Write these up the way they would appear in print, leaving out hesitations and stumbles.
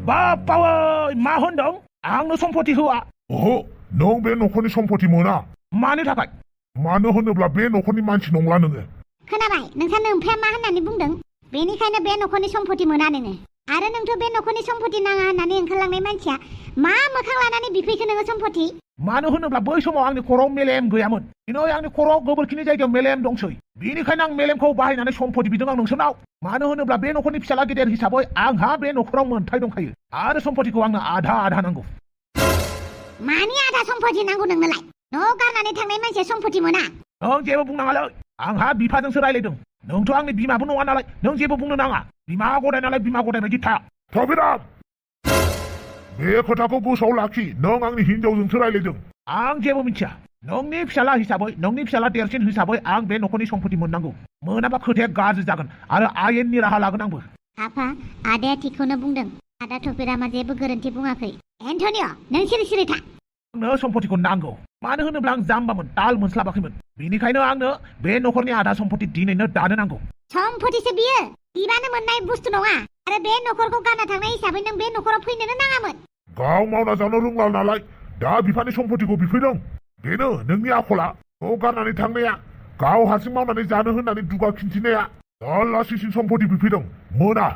बापावै मा होनदों आंनो सम्पति होआ ओहो नों बे नखरनि सम्पति मोना मानि थाखाय मानो होनोब्ला बे नखरनि मानसि नंला नोङो खोनाबाय नोंसा नोमफाया मा होननानै बुंदों बेनिखायनो बे नखरनि सम्पति मोना नोङो आरो नोंथ' बे नखरनि सम्पति नाङा होननानै ओंखारलांनाय मानसिया मा मोखां लानानै बिफैखो नोङो सम्पति मानो होनोब्ला बै समाव आंनि खर'आव मेलेम गैयामोन दिनै आंनि खर'आव गोबोरखिनि जायगायाव मेलेम दंसै बेनिखायनो आं मेलेमखौ बाहायनानै सम्पति बिदों आं नोंसोरनाव मानो होनोब्ला बे नखरनि फिसाला गेदेर हिसाबै आंहा बे नखराव मोन्थाय दंखायो आरो सम्पतिखौ आंनो आधा आधा नांगौ मानि आधा सम्पति नांगौ नोंनोलाय न' गारनानै थांनाय मानसिया सम्पति मोना नों जेबो बुंनाङालै आंहा बिफाजोंसो रायलायदों नोंथ' आंनि बिमाबो नङा नालाय नों जेबो बुंनो नाङा बिमा गदाय नालाय बिमा गदाय बायदि था टपिराम बे खोथाखौ गोसोआव लाखि नों आंनि हिनजावजोंसो रायलायदों आं जेबो मिथिया नोंनि फिसाला हिसाबै नोंनि फिसाला देरसिन हिसाबै आं बे नखरनि सम्पति मोननांगौ मोनाबा खोथाया गाज्रि जागोन आरो आयेननि राहा लागोन आंबो आफा आदाया थिगखौनो बुंदों आदा टपिरामा जेबो गोरोन्थि बुङाखै एन्टनिय' नों सिरि सिरि था आंनो सम्पतिखौ नांगौ मानो होनोब्ला आं जाम्बामोन ताल मोनस्लाबाखैमोन बेनिखायनो आंनो बे नखरनि आधा सम्पति दिनैनो दानो नांगौ सम्पतिसो बियो बिबानो मोननाय बुस्थु नङा आरो बे नखरखौ गारना थांनाय हिसाबै नों बे नखराव फैनोनो नाङामोन गाव मावना जानो रोंला नालाय दा बिफानि सम्पतिखौ बिफैदों बेनो नोंनि आखला न' गारनानै थांनाया गाव हारसिं मावनानै जानो होननानै दुगा खिन्थिनाया दा लासिसिन सम्पति बिफैदों मोना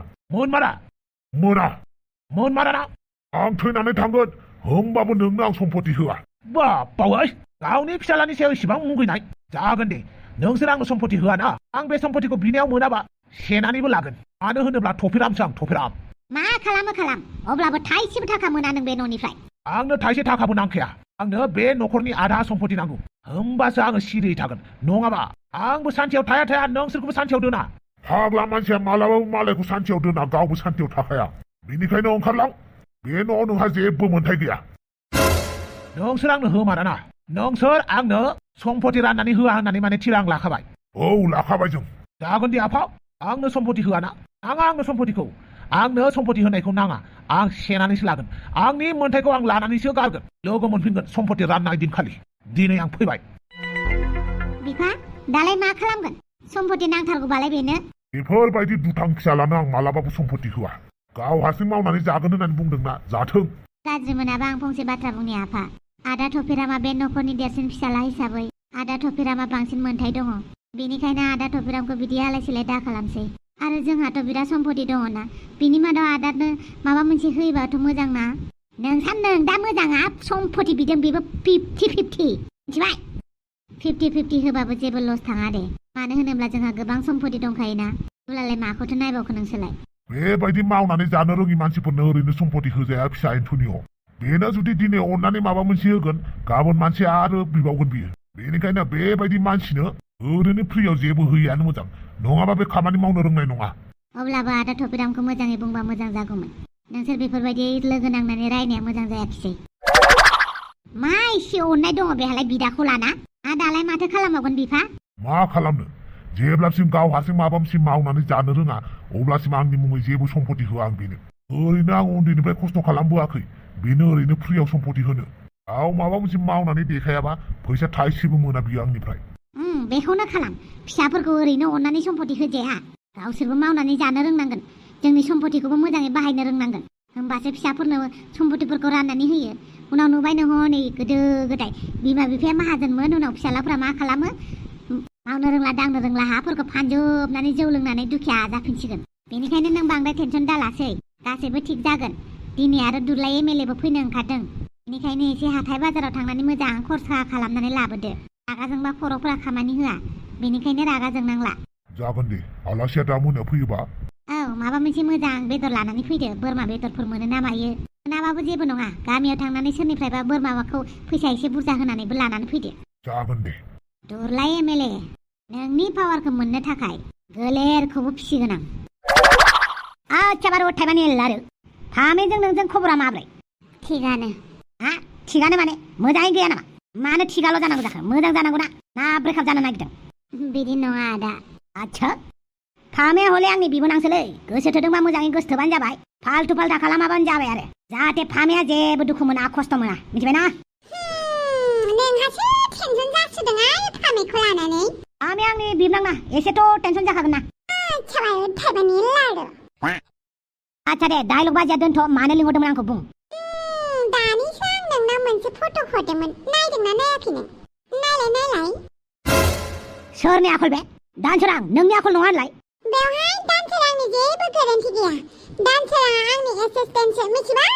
मोनमारा आं थैनानै थांगोन होमबाबो नोंनो आं सम्पति होआ बापावै गावनि फिसालानि सायाव इसेबां मुगैनाय जागोन दे नोंसोर आंनो सम्पति होआ ना आं बे सम्पतिखौ बिनायाव मोनाबा सेनानैबो लागोन मानो होनोब्ला टपिरामसो आं टपिराम मा खालाम अब्लाबो थाइसेबो थाखा मोना नों बे न'निफ्राय आंनो थाइसे थाखाबो नांखाया आंनो बे नखरनि आधा सम्पति नांगौ होमबासो आङो सिरियै थागोन नङाबा आंबो सान्थियाव थाया नोंसोरखौबो सान्थियाव दोना फाग्ला मानसिया मालाबाबो मालायखौ सान्थियाव दोना गावबो सान्थियाव थाखाया बेनिखायनो ओंखारलां बे न'आव नोंहा जेबो मोन्थाय गैया नोंसोर आंनो होमाराना नोंसोर आंनो सम्पति राननानै होआ होननानै माने थिरां लाखाबाय औ लाखाबाय जों जागोन दे आफा आंनो सम्पति होआ ना नाङा आंनो सम्पतिखौ आंनो सम्पति होनायखौ नाङा आं सेनानैसो लागोन आंनि मोन्थायखौ आं लानानैसो गारगोन लोगो मोनफिनगोन सम्पति राननाय दिनखालि दिनै आं फैबाय बिफा दालाय मा खालामगोन सम्पति नांथारगौबालाय बेनो बेफोरबायदि दुथां फिसालानो आं मालाबाबो सम्पति होआ गाव हारसिं मावनानै जागोन होननानै बुंदोंना जाथों गाज्रि मोनाबा आं फंसे बाथ्रा बुंनि आफा आदा टपिरामा बे नखरनि देरसिन फिसाला हिसाबै आदा टपिरामा बांसिन मोन्थाय दङ बेनिखायनो आदा टपिरामखौ बिदि आलाय सिलाय दा खालामसै आरो जोंहाथ' बिराद सम्पति दङना बिनि मादाव आदानो माबा मोनसे होयोबाथ' मोजां ना नों दा मोजाङा सम्पति बिदों बेबो 50-50 मिथिबाय 50-50 होबाबो जेबो लस थाङा दे मानो होनोब्ला जोंहा गोबां सम्पति दंखायोना अब्लालाय माखौथो नायबावखो नोंसोरलाय बेबायदि मावनानै जानो रोङि मानसिफोरनो ओरैनो सम्पति होजाया फिसा एन्टनिय' बेनो जुदि दिनै अननानै माबा मोनसे होगोन गाबोन मानसिया आरो बिबावगोन बियो बेनिखायनो बेबायदि मानसिनो ओरैनो फ्रियाव जेबो होयैयानो मोजां नङाबा बे खामानि मावनो रोंनाय नङा अब्लाबो आदा टपिरामखौ मोजाङै बुंबा मोजां जागौमोन नोंसोर बेफोरबायदि लोगो नांनानै रायनाया मोजां जायाखिसै मा एसे अननाय दङ बेहालाय बिदाखौ लाना दालाय माथो खालामबावगोन बिफा मा खालामनो जेब्लासिम गाव हारसिं माबा मोनसे मावनानै जानो रोङा अब्लासिम आंनि मुङै जेबो सम्पति होआ आं बेनो ओरैनो आं उन्दैनिफ्राय खस्थ' खालामबोआखै बेनो ओरैनो फ्रियाव सम्पति होनो गाव माबा मोनसे मावनानै देखायाबा फैसा थाइसेबो मोना बियो आंनिफ्राय बेखौनो खालाम फिसाफोरखौ ओरैनो अननानै सम्पति होजाया गावसोरबो मावनानै जानो रोंनांगोन जोंनि सम्पतिखौबो मोजाङै बाहायनो रोंनांगोन होमबासो फिसाफोरनो सम्पतिफोरखौ राननानै होयो उनाव नुबाय नोङो नै गोदो गोदाय बिमा बिफाया माहाजोनमोन उनाव फिसालाफ्रा मा खालामो मावनो रोंला दांनो रोंला हाफोरखौ फानजोबनानै जौ लोंनानै दुखिया जाफिनसिगोन बेनिखायनो नों बांद्राय टेनसन दालासै गासैबो थिग जागोन दिनै आरो दुलाय एमएलएबो फैनो ओंखारदों बेनिखायनो एसे हाथाय बाजाराव थांनानै मोजां खरसा खालामनानै लाबोदो रागाजोंबा खर'फोरा खामानि होआ बेनिखायनो रागा जोंनांला जागोन दे आलासिया दा मोनायाव फैयोबा औ माबा मोनसे मोजां बेदर लानानै फैदो बोरमा बेदरफोर मोनो ना मायो मोनाबाबो जेबो नङा गामियाव थांनानै सोरनिफ्रायबा बोरमाखौ फैसा एसे बुरजा होनानैबो लानानै फैदो जागोन दे दुलाय एमएलए नोंनि पावारखौ मोननो थाखाय गोलेरखौबो फिसिगोन आं आच्छा बार' थाइबानि आरो फामेजों नोंजों खबरा माब्रै थिगानो माने मोजाङै गैया नामा मानो थिगाल' जानांगौ जाखो मोजां जानांगौ ना ब्रेकआप जानो नागिरदों बिदि नङा आदा आच्छा फामेया हले आंनि बिबोनांसोलै गोसो थोदोंबा मोजाङै गोसोथोबानो जाबाय फाल्थु फाल्था खालामाबानो जाबाय आरो जाहाथे फामेया जेबो दुखु मोना खस्थ' मोना मिथिबायना नोंहासो टेनसन जासोदोंहाय फामेखौ लानानै फामेया आंनि बिबोनांना एसेथ' टेनसन जाखागोन ना आच्छा दे डायलग बाजिया दोनथ' मानो लिंहरदोंमोन आंखौ बुं दानिसो आं नोंनाव मोनसे फट' हरदोंमोन नायदोंना नायाखै नों नायलाय सोरनि आखल बे दानसोरां नोंनि आखल नङा होनलाय बेवहाय दानसोरांनि जेबो गोरोन्थि गैया दानसोराङा आंनि एसिस्टेन्टसो मिथिबाय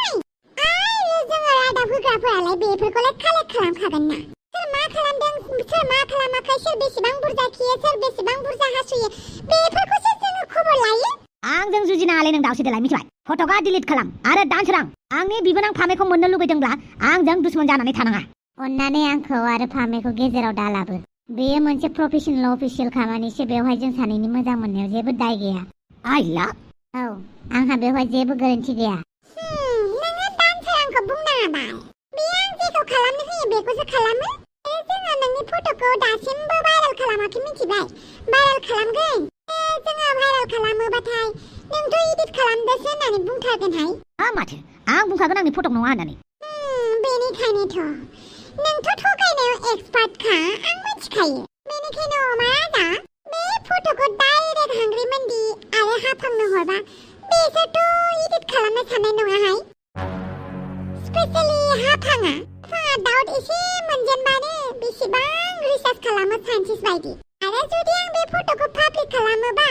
आरो जोङो रादाब होग्राफोरालाय बेफोरखौलाय कालेक्ट खालामखागोन ना सोर मा खालामदों सोर मा खालामाखै सोर बेसेबां बुरजा खियो सोर बेसेबां बुरजा हासुयो बेफोरखौसो जोङो खबर लायो आंजों जुजिनाङालै नों दावसिदेलाय मिथिबाय फट'खौ डिलिट खालाम आरो दानसोरां आंनि बिबोनां फामेखौ मोननो लुगैदोंब्ला आंजों दुश्मन जानानै थानाङा अन्नानै आंखौ आरो फामेखौ गेजेराव दालाबो बेयो मोनसे प्रफेसनेल अफिसियेल खामानिसो बेवहाय जों सानैनि मोजां मोननायाव जेबो दाय गैया आइला औ आंहा बेवहाय जेबो गोरोन्थि गैया नोङो दानसोरांखौ बुंनाङा बाल बेयो आं जेखौ खालामनो होयो बेखौसो खालामो जोङो नोंनि फट'खौ दासिमबो भाइरेल खालामाखै मिथिबाय भाइरेल खालामगोन जोङो भाइरेल खालामोबाथाय नोंथ' इडिट खालामदोसो होननानै बुंथारगोनहाय माथो आं बुंखागोन आंनि फट' नङा होननानै बेनिखायनोथ' नोंथ' थगायनायाव एक्सपार्टखा आं मिथिखायो बेनिखायनो अमाया बे फट'खौ डाइरेक्ट हांग्रिमोनदि आरो हाफांनो हरबा बेसोरथ' इडिट खालामनो साननाय नङाहाय स्पेशेलि हाफाङा डाउट एसे मोनजेनबानो बेसेबां रिसार्च खालामो साइन्टिस्ट बायदि आरो जुदि आं बे फट'खौ पाब्लिक खालामोबा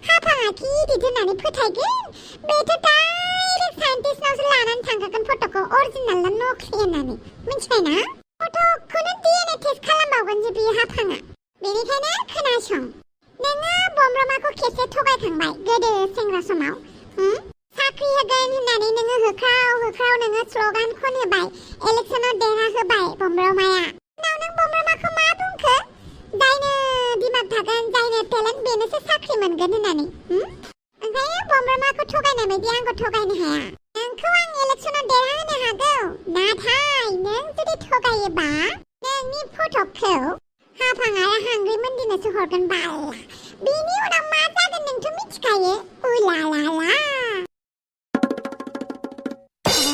हाफाङा कि इडिट होननानै फोथायगोन बेथ' डाइरेक्ट साइन्टिस्टनावसो लानानै थांखागोन फट'खौ अरिजिनाल ना नकलि होननानै मिथिबायना फट'खौनो डिएनए टेस्ट खालामबावगोन जे बेयो हाफाङा बेनिखायनो खोनासं नोङो बमब्रमाखौ खेबसे थगायखांबाय गोदो सेंग्रा समाव साख्रि होगोन होननानै नोङो होख्राव नोङो स्ल'गान खनहोबाय इलेक्सनाव देरहाहोबाय बमब्रमाया उनाव नों बमब्रमाखौ मा बुंखो जायनो दिमाग थागोन जायनो टेलेन्ट बेनोसो साख्रि मोनगोन होननानै ओंखायनो बमब्रमाखौ थगायनाय बायदि आंखौ थगायनो हाया नोंखौ आं इलेक्सनाव देरहाहोनो हागौ नाथाय नों जुदि थगायोबा नोंनि फट'खौ हाफां आरो हांग्रिमोनदिनोसो हरगोन बाल्ला बेनि उनाव मा जागोन नोंथ' मिथिखायो उलालाला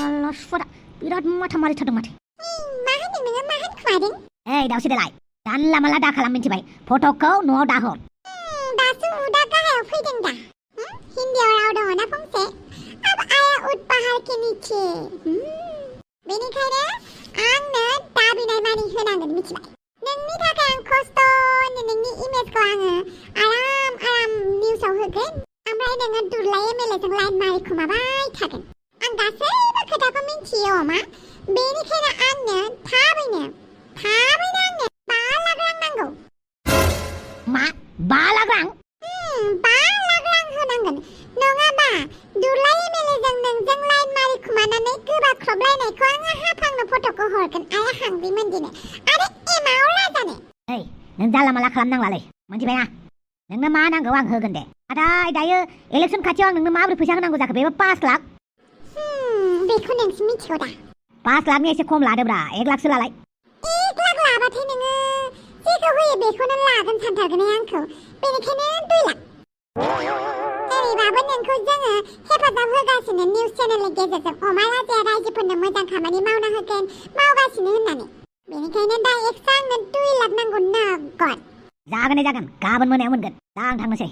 अलसफोरा बिराद माथा मारिथारदों माथो मा होनदों नोङो मा होनखुमादों ओइ दावसिदेलाय जानला मानला दा खालाम मिथिबाय फट'खौ न'आव दाहर दासो उदा गाहायाव फैदों दा हिन्दीयाव राव दङ ना फंसे अब आया उद पहाड़ के नीचे बेनिखायनो आंनो दाबिनाय मानि होनांगोन मिथिबाय नोंनि थाखाय आं खस्थ'नो नोंनि इमेजखौ आङो आराम निउसाव होगोन ओमफ्राय नोङो दुरलाय एमएलएजों लाइन मारिखुमाबाय थागोन आं गासैबो खोथाखौ मिन्थियो अमा बेनिखायनो आंनो थाबैनो आंनो 5 लाख रां नांगौ मा 5 लाख रां 5 लाख रां होनांगोन नङाबा दुरलाय एमएलएजों नोंजों लाइन मारिखुमानानै गोबाख्रबलायनायखौ आङो हाफांनो फट'खौ हरगोन आरो हांग्रिमोनदिनो आरो एमाव राजानो ओइ नों जानला मानला खालामनांलालै मिथिबायना नोंनो मा नांगौ आं होगोन दे नाथाय दायो इलेक्सन खाथियाव आं नोंनो माबोरै फैसा होनांगौ जाखो बेबो 5 लाख बेखौ नोंसो मिथिगौ दा 5 लाखनि एसे खम लादोब्रा 1 लाखसो लालाय 1 लाख लाबाथाय नोङो जेखौ होयो बेखौनो लागोन सानथारगोन आंखौ बेनिखायनो 2 लाख ओरैबाबो नोंखौ जोङो हेफाजाब होगासिनो निउस चेनेलनि गेजेरजों अमा राजाया रायजोफोरनो मोजां खामानि मावना होगोन मावगासिनो होननानै बेनिखायनो दा एक्सट्रा आंनो 2 लाख नांगौ नगद जागोन दे जागोन गाबोन मोनायाव मोनगोन दा आं थांनोसै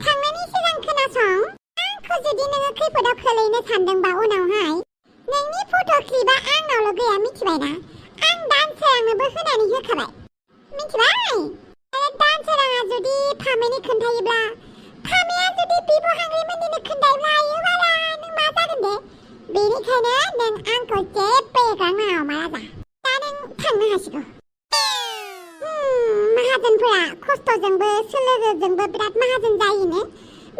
थांनायनि सिगां खोनासं आंखौ जुदि नोङो खैफोदाव खोलैनो सानदोंबा उनावहाय नोंनि फट' क्लिपआ आंनावल' गैया मिथिबायना आं दानसोरांनोबो होनानै होखाबाय मिथिबाय आरो दानसोराङा जुदि फामेनि खोन्थायोब्ला फामेया जुदि बिब' हांग्रिमोनदिनो खोन्थायोब्ला आयोबाला नों मा जागोन दे बेनिखायनो नों आंखौ जेबो एगारनाङा अमा राजा दा नों थांनो हासिगौ माहाजोनफोरा खस्थ'जोंबो सोलोजोंबो बिराद माहाजोन जायोनो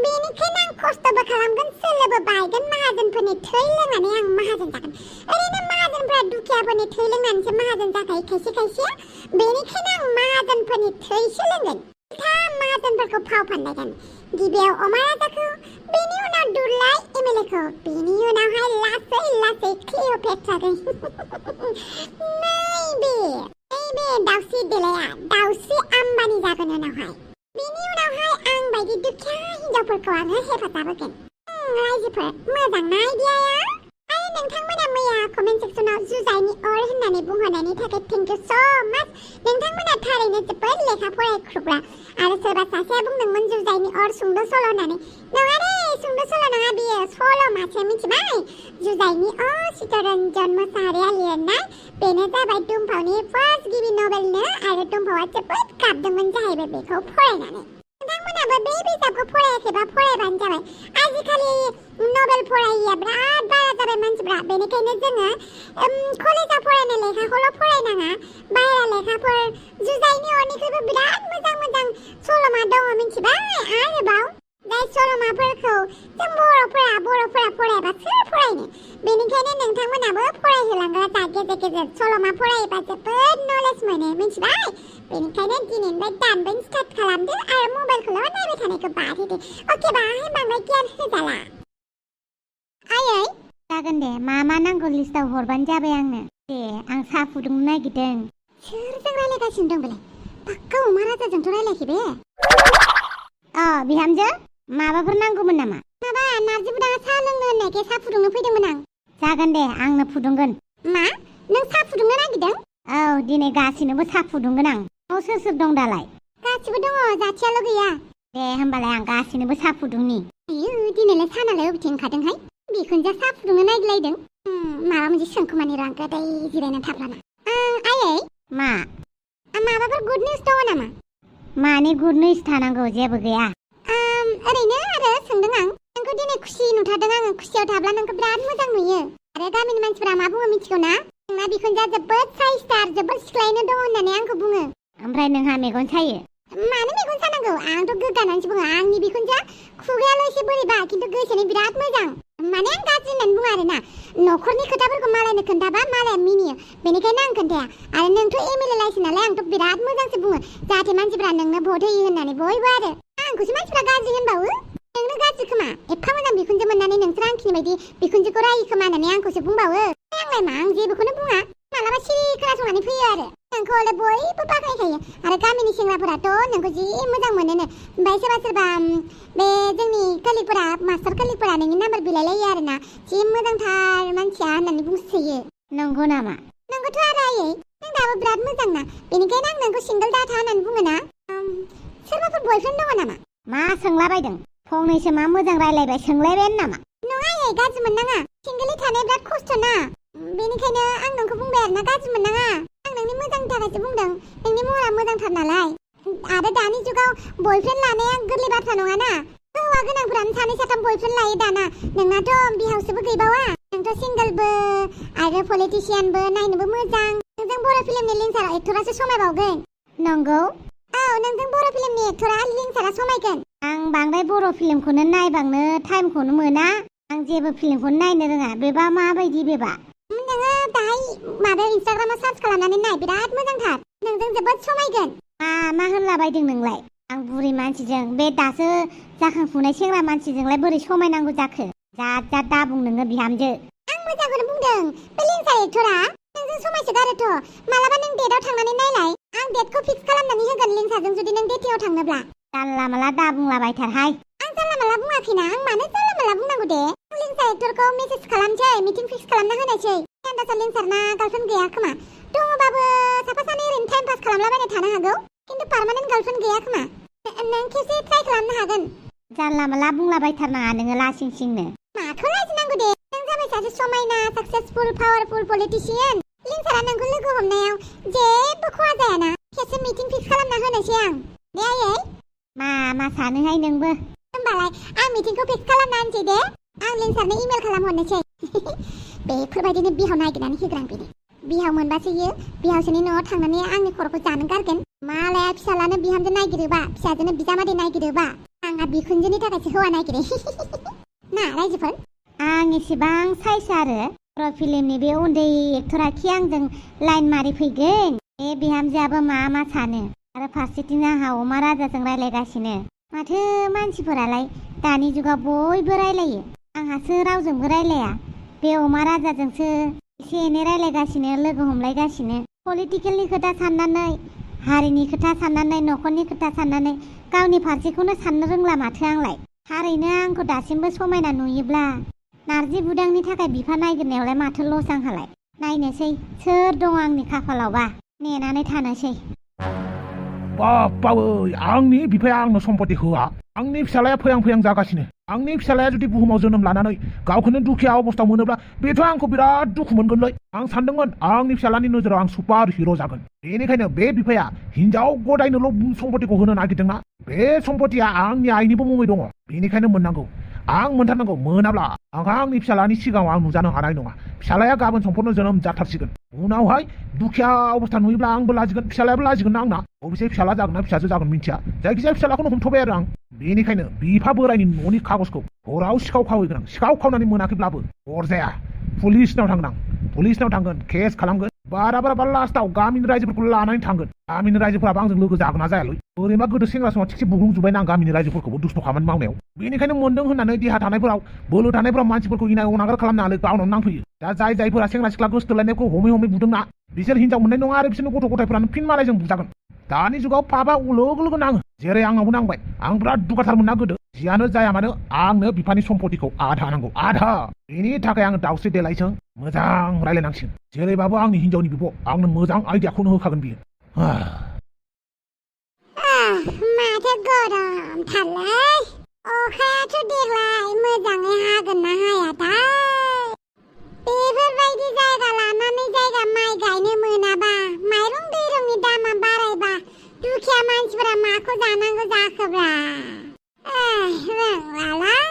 बेनिखायनो आं खस्थ'बो खालामगोन सोलोबो बायगोन माहाजोनफोरनि थै लोंनानै आं माहाजोन जागोन ओरैनो माहाजोनफोरा दुखियाफोरनि थै लोंनानैसो माहाजोन जाखायो खायसे खायसेया बेनिखायनो आं माहाजोनफोरनि थैसो लोंगोन माहाजोनफोरखौ फाव फान्दायगोन गिबियाव अमा राजाखौ बेनि उनाव दुरलाय एमएलएखौ बेनि उनावहाय लासै क्लिअपेट्राखौ नैबे दाउस्रि देलाया दाउस्रि आम्बानि जागोन उनावहाय बेनि उनावहाय आं बायदि दुखिया हिनजावफोरखौ आङो हेफाजाब होगोन रायजोफोर मोजां ना आइडियाया आरो नोंथांमोना मैया कमेन्ट सेक्सनाव जुजाइनि अर होननानै बुंहरनायनि थाखाय थेंक इउ स' माच नोंथांमोना थारैनो जोबोद लेखा फरायख्रुबग्रा आरो सोरबा सासेया बुंदोंमोन जुजाइनि अर सुंद' सल' होननानै नङा दे सुंद' सल' नङा बियो सल'मासो मिथिबाय जुजाइनि चित्तरन्जन मोसाहारिया लिरनाय बेनो जाबाय दुम्फावनि फार्स्ट गिबि नभेलनो आरो दुम्फावआ जोबोद गाबदोंमोन जाहैबाय बेखौ फरायनानै नोंथांमोनाबो बे बिजाबखौ फरायाखैबा फरायबानो जाबाय आजिखालि नभेल फरायिया बिराद बारा जाबाय मानसिफ्रा बेनिखायनो जोङो कलेजाव फरायनाय लेखाखौल' फरायनाङा बाहेरा लेखाफोर जुजाइनि अरनिख्रुइबो बिराद मोजां मोजां सल'मा दङ मिथिबाय आरोबाव जाय सल'माफोरखौ जों बर'फोरा फरायाबा सोर फरायनो बेनिखायनो नोंथांमोनाबो फरायहोलांग्रा जा गेजेर गेजेर सल'मा फरायोबा जोबोद नलेज मोनो मिथिबाय बेनिखायनो दिनैनिफ्राय दानबायनो स्टार्ट खालामदो आरो मबाइलखौल' नायबाय थानायखौ बाद होदो अके बाहाय बांद्राय गियान होजाला आयै जागोन दे मा नांगौ लिस्टआव हरबानो जाबाय आंनो दे आं साहा फुदुंनो नागिरदों सोरजों रायलायगासिनो दं बेलाय पाक्का अमा राजाजोंथ' रायलायाखै बे बिहामजो माबाफोर नांगौमोन नामा माबा नारजि बुदाङा साहा लोंनो होननायखाय साहा फुदुंनो फैदोंमोन आं जागोन दे आंनो फुदुंगोन मा नों साहा फुदुंनो नागिरदों औ दिनै गासिनोबो साहा फुदुंगोन आं सोर सोर दं दालाय गासिबो दङ जाथियाल' गैया दे होमबालाय आं गासिनोबो साहा फुदुंनि आयु दिनैलाय सानालाय अबेथिं ओंखारदोंहाय बिखुनजोआ साहा फुदुंनो नागिरलायदों माबा मोनसे सोंखोमानि रां गोदै जिरायना थाब्लाना आयै मा माबाफोर गुड निउस दङ नामा मानि गुड निउस थानांगौ जेबो गैया ओरैनो आरो सोंदों आं नोंखौ दिनै खुसि नुथारदों आङो खुसियाव थाब्ला नोंखौ बिराद मोजां नुयो आरो गामिनि मानसिफोरा मा बुङो मिथिगौ ना नोंना बिखुनजोआ जोबोद साइसथार जोबोद सिख्लायैनो दङ होननानै आंखौ बुङो ओमफ्राय नोंहा मेगन सायो मानो मेगन सानांगौ आंथ' गोग्गानानैसो बुङो आंनि बिखुनजोआ खुगायाल' एसे बोरैबा खिन्थु गोसोनि बिराद मोजां माने आं गाज्रि होननानै बुङा आरोना न'खरनि खोथाफोरखौ मालायनो खोन्थाबा मालाया मिनियो बेनिखायनो आं खोन्थाया आरो नोंथ' एमएलए लायसै नालाय आंथ' बिराद मोजांसो बुङो जाहाथे मानसिफ्रा नोंनो भट होयो होननानै बयबो आरो आंखौसो मानसिफ्रा गाज्रि होनबावो नोंनो गाज्रि खोमा एफा मोजां बिखुनजो मोननानै नोंसोर आंखिनि बायदि बिखुनजोखौ रायो खोमा होननानै आंखौसो बुंबावो आंलाय मा आं जेबोखौनो बुङा मालाबा सिरि खोनासंनानै फैयो आरो नोंखौ हले बयबो बाख्नायखायो आरो गामिनि सेंग्राफोराथ' नोंखौ जि मोजां मोनोनो ओमफ्राय सोरबा बे जोंनि कलिगफोरा मास्टार कलिगफोरा नोंनि नाम्बार बिलायलायो आरोना जि मोजांथार मानसिया होननानै बुंसोयो नंगौ नामा नंगौथ' आरो आयै नों दाबो बिराद मोजां ना बेनिखायनो आं नोंखौ सिंगोल दाथा होननानै बुङो ना सोरबाफोर बयफ्रेन्ड दङ नामा मा सोंलाबायदों फंनैसो मा मोजां रायलायबाय सोंलायबायानो नामा नङा आयै गाज्रि मोननाङा सिंगोलै थानाया बिराद खस्थ' ना बेनिखायनो आं नोंखौ बुंबाय आरोना गाज्रि मोननाङा आं नोंनि मोजांनि थाखायसो बुंदों नोंनि महरा मोजांथार नालाय आरो दानि जुगाव बयफ्रेन्ड लानाया गोरलै बाथ्रा नङाना हौवा गोनांफोरानो सानै साथाम बयफ्रेन्ड लायो दाना नोंनाथ' बिहावसोबो गैबावा नोंथ' सिंगोलबो आरो पलिटिशियानबो नायनोबो मोजां नोंजों बर' फिल्मनि लिंसार एक्टरासो समायबावगोन नंगौ औ नोंजों बर' फिल्मनि एक्टरा लिंसारा समायगोन आं बांद्राय बर' फिल्मखौनो नायबांनो टाइमखौनो मोना आं जेबो फिल्मखौनो नायनो रोङा बेबा माबायदि बेबा नोङो दाहाय माबायाव इन्सटाग्रामाव सार्च खालामनानै नाय बिराद मोजांथार नोंजों जोबोद समायगोन मा होनलाबायदों नोंलाय आं बुरि मानसिजों बे दासो जाखांफुनाय सेंग्रा मानसिजोंलाय बोरै समायनांगौ जाखो जात दाबुं नोङो बिहामजो आं मोजांखौनो बुंदों बे लिंसार एक्टरा नोंजों समायसोगारोथ' मालाबा नों डेटआव थांनानै नायलाय आं डेटखौ फिक्स खालामनानै होगोन लिंसारजों जुदि नों डेटिंआव थांनोब्ला जानला माला दाबुंलाबायथारहाय आं जानला माला बुङाखैना आं मानो जानला माला बुंनांगौ दे लिंसार एक्टरखौ मेसेज खालामसै मिटिं फिक्स खालामना होनोसै आन्दासा लिंसारना गार्लफ्रेन्ड गैया खोमा दङबाबो साफा सानै ओरैनो टाइम पास खालामलाबायना थानो हागौ खिन्थु पार्मानेन्ट गार्लफ्रेन्ड गैया खोमा नों खेबसे ट्राइ खालामनो हागोन जानला माला बुंलाबायथारनाङा नोङो लासिं सिंनो माखौ लाजिनांगौ दे नों जाबाय सासे समायना साक्सेसफुल पावारफुल पलिटिशियान लिंसारा नोंखौ लोगो हमनायाव जेबो खहा जायाना खेबसे मिटिं फिक्स खालामना होनोसै आं दे आयै मा सानोहाय नोंबो होमबालाय आं मिटिंखौ फिक्स खालामना होनसै दे आं लिंसारनो इमेल खालामहरनोसै बेफोरबायदिनो बिहाव नागिरनानै होग्रां बेनो बिहाव मोनबासो इयो बिहावसोनि न'आव थांनानै आंनि खर'खौ जानो गारगोन मालाया फिसालानो बिहामजो नागिरोबा फिसाजोनो बिजामादै नागिरोबा आंहा बिखुनजोनि थाखायसो हौवा नागिरो ना रायजोफोर आं एसेबां साइज आरो बर' फिल्मनि बे उन्दै एक्टरा खि आंजों लाइन मारि फैगोन बे बिहामजोआबो मा सानो आरो फारसेथिं आंहा अमा राजाजों रायलायगासिनो माथो मानसिफोरालाय दानि जुगाव बयबो रायलायो आंहासो रावजोंबो रायलाया बे अमा राजाजोंसो एसे एनै रायलायगासिनो लोगो हमलायगासिनो पलिटिकेलनि खोथा साननानै हारिनि खोथा साननानै न'खरनि खोथा साननानै गावनि फारसेखौनो साननो रोंला माथो आंलाय थारैनो आंखौ दासिमबो समायना नुयोब्ला नारजि बुदांनि थाखाय बिफा नागिरनायावलाय माथो लस आंहालाय नायनोसै सोर दं आंनि खाफालावबा नेनानै थानोसै बापावै आंनि बिफाया आंनो सम्पति होआ आंनि फिसालाया फैहां जागासिनो आंनि फिसालाया जुदि बुहुमाव जोनोम लानानै गावखौनो दुखिया अबस्थायाव मोनोब्ला बेथ' आंखौ बिराद दुखु मोनगोनलै आं सानदोंमोन आंनि फिसालानि नोजोराव आं सुपार हिर' जागोन बेनिखायनो बे बिफाया हिनजाव गदायनोल' सम्पतिखौ होनो नागिरदोंना बे सम्पतिया आंनि आइनिबो मुङै दङ बेनिखायनो मोननांगौ आं मोनथारनांगौ मोनाब्ला आंहा आंनि फिसालानि सिगाङाव आं नुजानो हानाय नङा फिसालाया गाबोन समफोरनो जोनोम जाथारसिगोन उनावहाय दुखिया अबस्था नुयोब्ला आंबो लाजिगोन फिसालायाबो लाजिगोन ना आंना अबेसे फिसाला जागोन ना फिसाजो जागोन मिथिया जायखिजाया फिसालाखौनो हमथ'बाय आरो आं बेनिखायनो बिफा बोरायनि न'नि खागजखौ हराव सिखाव खावहैगोन आं सिखाव खावनानै मोनाखैब्लाबो अरजाया पुलिसनाव थांगोन केस खालामगोन बारा लास्टाव गामिनि रायजोफोरखौ लानानै थांगोन गामिनि रायजोफोराबो आंजों लोगो जागोन ना जायालै ओरैमा गोदो सेंग्रा समाव थिगसे बुग्लुंजोब्बायना आं गामिनि रायजोफोरखौबो दुस्थ' खामानि मावनायाव बेनिखायनो मोनदों होननानै देहा थानायफोराव बोलो थानायफोराव मानसिफोरखौ इनाय अनागार खालामनो हालै गावनाव नांफैयो दा जायफोरा सेंग्रा सिख्ला गोसथोलायनायखौ हमै बुदोंना बिसोर हिनजाव मोननाय नङा आरो बिसोरनि गथ' गथायफोरानो फिन मालायजों बुजागोन दानि जुगाव पापा लोगो नाङो जेरै आंनावबो नांबाय आं बिराद दुगाथारमोन ना गोदो जियानो जाया मानो आंनो बिफानि सम्पतिखौ आधा नांगौ आधा बेनि थाखाय आं दाउस्रि देलायजों मोजां रायलायनांसिगोन जेरैबाबो आंनि हिनजावनि बिब' आंनो मोजां आइडियाखौनो होखागोन बियो माथो गरमथारलै अखायाथ' देग्लाय मोजाङै हागोन ना हायाथाय बेफोरबायदि जायगा लानानै जायगा माइ गायनो मोनाबा माइरं दैरंनि दामा बारायबा दुखिया मानसिफोरा माखौ जानांगौ जाखोब्रा रोंलालां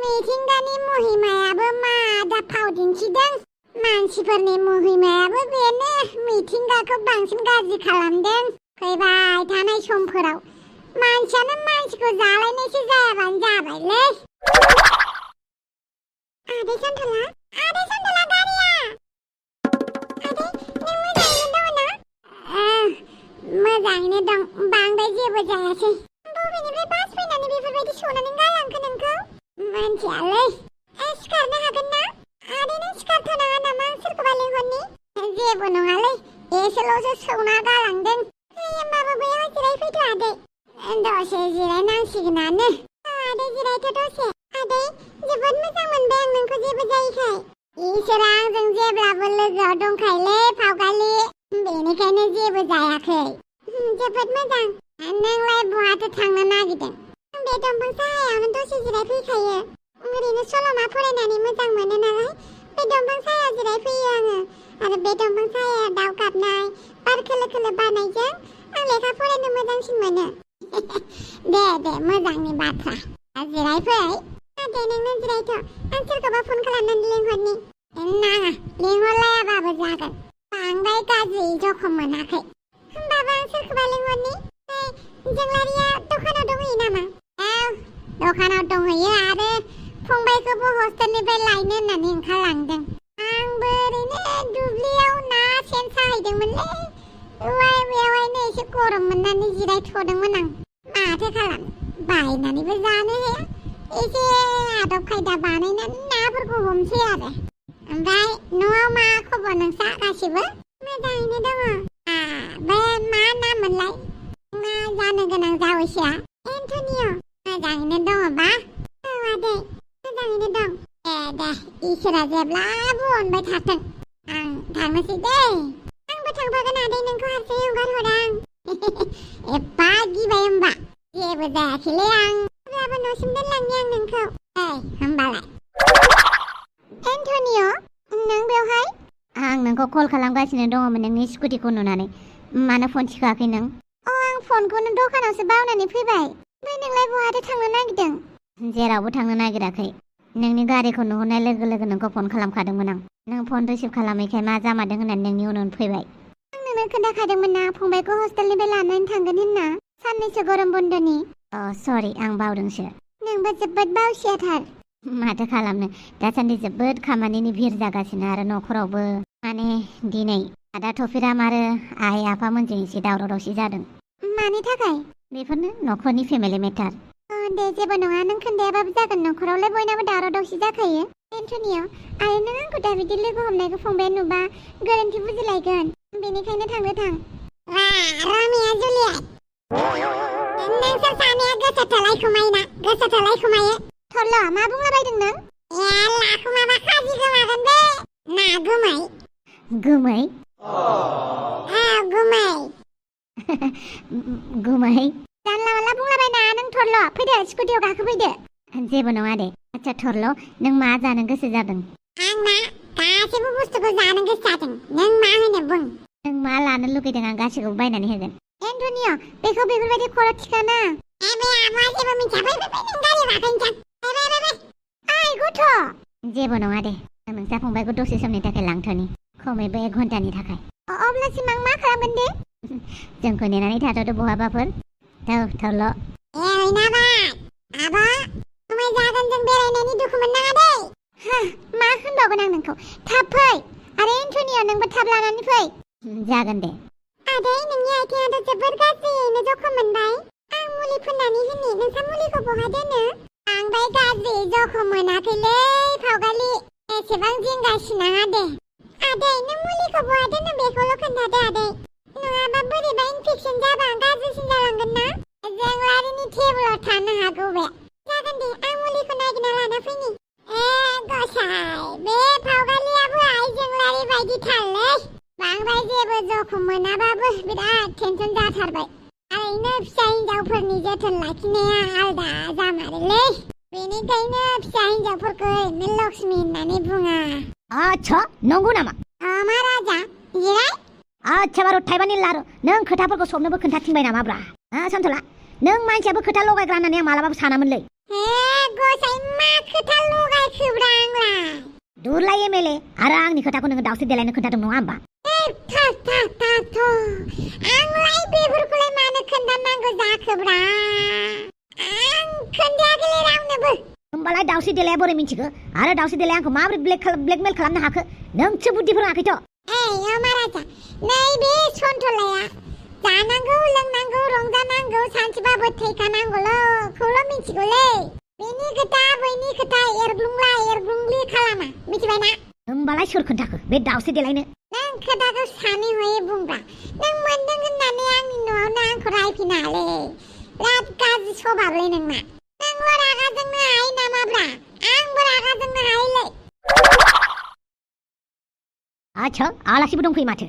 मिथिंगानि महिमायाबो मा दा फाव दिन्थिदों मानसिफोरनि महिमायाबो बेनो मिथिंगाखौ बांसिन गाज्रि खालामदों फैबाय थानाय समफोराव मानसियानो मानसिखौ जालायनायसो जायाबानो जाबायलै आदै सानथाला गारिया आदै नों मोजाङैनो दङ ना मोजाङैनो दं बांद्राय जेबो जायासै बबेनिफ्राय बास फैनानै बेफोरबायदि सनानै गालांखो नोंखौ मानसियालै सिखारनो हागोन ना आदै नों सिखारथ'नाङा नामा सोरखौबा लिंहरनि जेबो नङालै एसेल'सो सौना गालांदों होमबाबो बैयाव जिरायफैथ' आदै दसे जिरायनांसिगोनानो आदै जिरायथ' दसे आदै जोबोद मोजां मोनबाय आं नोंखौ जेबो जायैखाय इसोरा आंजों जेब्लाबो लोगोआव दंखायोलै फावगालि बेनिखायनो जेबो जायाखै जोबोद मोजां नोंलाय बहाथो थांनो नागिरदों बे दंफां सायायावनो दसे जिरायफैखायो ओरैनो सल'मा फरायनानै मोजां मोनो नालाय बे दंफां सायायाव जिरायफैयो आङो आरो बे दंफां सायायाव दाउ गाबनाय बार खोलो बारनायजों आं लेखा फरायनो मोजांसिन मोनो दे मोजांनि बाथ्रा जिरायफै आदै नोंनो जिरायथ' आं सोरखौबा फन खालामनानै लिंहरनि नाङा लिंहरलायाबाबो जागोन बांद्राय गाज्रि जखम मोनाखै होमबाबो आं सोरखौबा लिंहरनि जोंलारिया दखानाव दंहैयो नामा दखानाव दंहैयो आरो फंबायखौबो हस्टेलनिफ्राय लायनो होननानै ओंखारलांदों आंबो ओरैनो दुब्लियाव ना सेन साहैदोंमोनलै बेवहायनो एसे गरम मोननानै जिरायथ'दोंमोन आं माथो खालाम बायनानैबो जानो हाया एसे आदब खायदा बानायनानै नाफोरखौ हमसै आरो ओमफ्राय न'आव मा खबर नोंसा गासिबो मोजाङैनो दङ बे मा नाममोनलाय मा जानो गोनां जावैसोआ एन्टनिय मोजाङैनो दङबा आदै मोजाङैनो दं दे इसोरा जेब्लाबो अनबाय थाथों आं थांनोसै दै आंबो थांफागोन आदै नोंखौ हारसिङै हगारहरा आं एफा गिबाय होमबा जेबो जायाखैलै आं अब्लाबो न'सिम दोनलांनि आं नोंखौ होमबालाय एन्टनिय नों बेवहाय आं नोंखौ कल खालामगासिनो दङमोन नोंनि स्कुटिखौ नुनानै मानो फन थिखाङाखै नों आं फनखौनो दखानावसो बावनानै फैबाय ओमफ्राय नोंलाय बहाथो थांनो नागिरदों जेरावबो थांनो नागिराखै नोंनि गारिखौ नुहुरनाय लोगो लोगो नोंखौ फन खालामखादोंमोन आं नों फन रिसिभ खालामैखाय मा जामारदों होननानै नोंनि उन फैबाय आं नोंनो खोन्थाखादोंमोन ना फंबायखौ हस्टेलनिफ्राय लानानै थांगोन होनना साननैसो गरम बन्दनि सरि आं बावदोंसो नोंबो जोबोद बावसियाथार माथो खालामनो दासान्दि जोबोद खामानिनि भिर जागासिनो आरो न'खरावबो माने दिनै आदा टपिराम आरो आइ आफामोनजों एसे दावराव दावसि जादों मानि थाखाय बेफोरनो न'खरनि फेमिलि मेटार दे जेबो नङा नों खोन्थायाबाबो जागोन न'खरावलाय बयनाबो दावराव दावसि जाखायो एन्टनिय आरो नों आंखौ दा बिदि लोगो हमनायखौ फंबाया नुबा गोरोन्थि बुजिलायगोन बेनिखायनो थांनो थां रामिया जुलियाट नोंसोर सानैया गोसो थोलायखुमायो थरल' मा बुंलाबायदों नों लाखुमाबा खाजि गोमागोन बे ना गोमै गोमै जानला मानला बुंलाबायना नों थरल' फैदो स्कुटियाव गाखोफैदो जेबो नङा दे आच्छा थरल' नों मा जानो गोसो जादों आंना गासैबो बुस्थुखौ जानो गोसो जादों नों मा होनो बुं नों मा लानो लुगैदों आं गासैखौबो बायनानै होगोन एन्टनिय बेखौ बेफोरबायदि खर' थिखाना ए बे आब'आ जेबो मिथिया फै नों गारियाव गाखोनोसै ओइ गथ' जेबो नङा दे आं नोंसा फंबायखौ दसे समनि थाखाय लांथ'नि खमैबो 1 घन्टानि थाखाय अब्लासिम आं मा खालामगोन दे जोंखौ नेनानै थाथ'दो बहाबाफोर थरल' ए ओइनाबाय आब' समाय जागोन जों बेरायनायनि दुखु मोननाङा दै मा होनबावगोन आं नोंखौ थाब फै आरो एन्टनिया नोंबो थाब लानानै फै जागोन दे आदै नोंनि आथिङाथ' जोबोद गाज्रियैनो जखम मोनबाय आं मुलि फुननानै होनि नोंसा मुलिखौ बहा दोनो बांद्राय गाज्रि जखम मोनाखैलै फावगालि एसेबां जिंगासिनाङा दे आदै नों मुलिखौ बहा दोनो बेखौल' खोन्थादो आदै नङाबा बोरैबा इनफेकसन जाबा गाज्रिसिन जालांगोन ना जोंलारिनि टेबोलाव थानो हागौ बे जागोन दे आं मुलिखौ नागिरना लाना फैनि ए गसाइ बे फावगालियाबो आइजोंलारि बायदि थारलै बांद्राय जेबो जखम मोनाबाबो बिराद टेनसन जाथारबाय ओरैनो फिसा हिनजावफोरनि जोथोन लाखिनाया आलदा जामारोलै बेनिखायनो फिसा हिनजावफोरखौ ओरैनो लक्ष्मि होननानै बुङा आच्छा नंगौ नामा महाराजा जिराय आच्छा बारु थाइबानि लारु नों खोथाफोरखौ सबनोबो खोन्थाथिंबाय नामाब्रा सन्थला नों मानसियाबो खोथा लगायग्रा होननानै आं मालाबाबो सानामोनलै हे गसाइ मा खोथा लगायखोब्रा आंलाय दुरलाय एमएलए आरो आंनि खोथाखौ नोङो दावस्रि देलायनो खोन्थादों नङा होमबा आंलाय बेफोरखौलाय मानो खोन्थानांगौ जाखोब्रा आं खोन्थायाखैलै रावनोबो होमबालाय दावस्रि देलाया बोरै मिन्थिखो आरो दावस्रि देलाया आंखौ माबोरै ब्लेकमेल खालामनो हाखो नोंसो बुद्धि फोरोङाखैथ' ओइ महाराजा नैबे सन्थलाया जानांगौ लोंनांगौ रंजानांगौ सानसेबाबो थैखानांगौल'खौल' मिथिगौलै बेनि खोथा बैनि खोथा एरग्लुंलि खालामा मिथिबायना होमबालाय सोर खोन्थाखो बे दावस्रि देलायनो नों खोथाखौ सानै हयै बुंब्रा नों मोनदों होननानै आंनि न'आवनो आंखौ रायफिनालै बिराद गाज्रि सभाबलै नोंना नोंल' रागा जोंनो हायो नामाब्रा आंबो रागा जोंनो हायोलै आच्छा आलासिबो दंफैयो माथो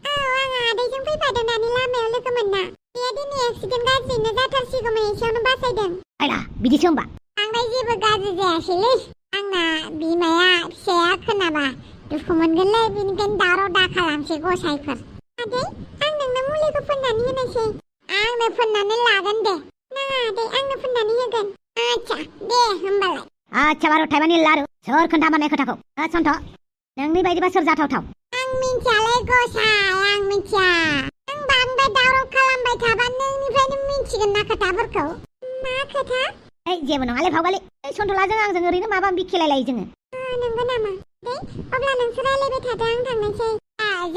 औ आं आदैजों फैफादों दानि लामायाव लोगो मोनना बेयो दिनै एक्सिडेन्ट गाज्रियैनो जाथारसिगौमोन एसेयावनो बासायदों आयला बिदिसो होमबा बांद्राय जेबो गाज्रि जायासैलै आंना बिमाया फिसाया खोनाबा दुखु मोनगोनलै बेनिखायनो दावराव दा खालामसै गसाइफोर आदै आं नोंनो मुलिखौ फुननानै होनोसै आंनो फुननानै लागोन दे नाङा आदै आंनो फुननानै होगोन आच्छा दे होमबालाय आच्छा बारु थाइबानि लारु सोर खोन्थामारनाय खोथाखौ सन्थ नोंनि बायदिबा सोर जाथावथाव आं मिन्थियालै गसाइ आं मिन्थिया नों बांद्राय दावराव खालामबाय थाबा नोंनिफ्रायनो मिन्थिगोन ना खोथाफोरखौ मा खोथा जेबो नङालै फावगालि सन्थलाजों आंजों ओरैनो माबा माबि खेलायलायो जोङो नंगौ नामा दे अब्ला नोंसोर रायलायबाय थादो आं थांनोसै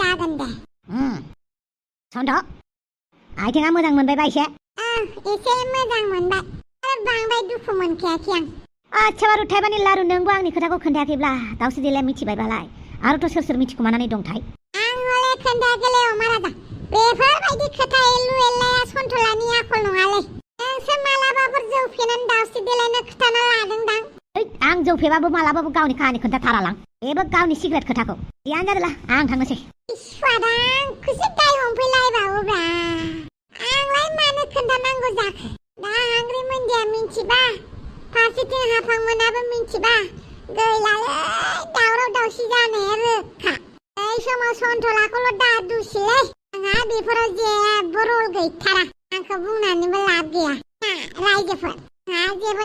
जागोन दे सन्थ आइथिङा मोजां मोनबायबा एसे एसे मोजां मोनबाय आरो बांद्राय दुखु मोनखायाखै आं आच्छा बारु थाइबानि लारु नोंबो आंनि खोथाखौ खोन्थायाखैब्ला दावस्रि देलाया मिथिबायबालाय आरोथ' सोर मिथिखुमानानै दंथाय आं हले खोन्थायाखैलै महाराजा बेफोरबायदि खोथा एलु एलाया सन्थलानि आखल नङालै नोंसो मालाबाफोर जौ फेनानै दावस्रि देलायनो खोथाना लादोंदां आं जौ फेबाबो मालाबाबो गावनि खाहानि खोन्थाथारालां बेबो गावनि सिक्रेट खोथाखौ जियानो जादोला आं थांनोसै इसवारा आंखौसो दाय हमफैलायबावोब्रा आंलाय मानो खोन्थानांगौ जाखो दा हांग्रि मोनदिया मिन्थिबा फारसेथिं हाफां मोनाबो मिन्थिबा गैलालै दावराव दावसि जानाया रोखा बै समाव सन्थलाखौल' दा दुसिलै आंहा बेफोराव जेबो रल गैथारा आंखौ बुंनानैबो लाब गैया रायजोफोर आंहा जेबो